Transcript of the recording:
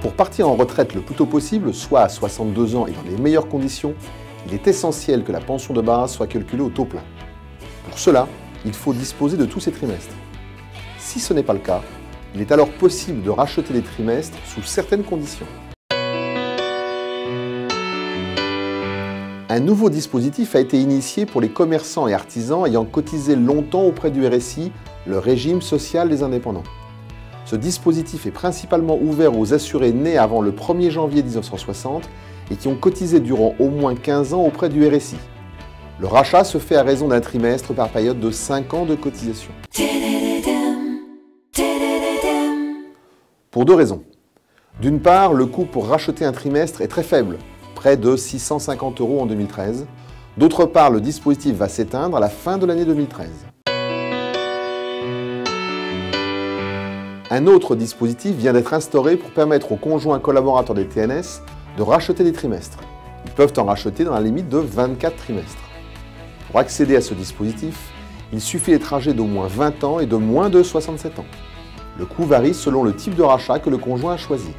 Pour partir en retraite le plus tôt possible, soit à 62 ans et dans les meilleures conditions, il est essentiel que la pension de base soit calculée au taux plein. Pour cela, il faut disposer de tous ces trimestres. Si ce n'est pas le cas, il est alors possible de racheter les trimestres sous certaines conditions. Un nouveau dispositif a été initié pour les commerçants et artisans ayant cotisé longtemps auprès du RSI, le régime social des indépendants. Ce dispositif est principalement ouvert aux assurés nés avant le 1er janvier 1960 et qui ont cotisé durant au moins 15 ans auprès du RSI. Le rachat se fait à raison d'un trimestre par période de 5 ans de cotisation. Pour deux raisons. D'une part, le coût pour racheter un trimestre est très faible, près de 650 € en 2013. D'autre part, le dispositif va s'éteindre à la fin de l'année 2013. Un autre dispositif vient d'être instauré pour permettre aux conjoints collaborateurs des TNS de racheter des trimestres. Ils peuvent en racheter dans la limite de 24 trimestres. Pour accéder à ce dispositif, il suffit d'être âgé d'au moins 20 ans et de moins de 67 ans. Le coût varie selon le type de rachat que le conjoint a choisi.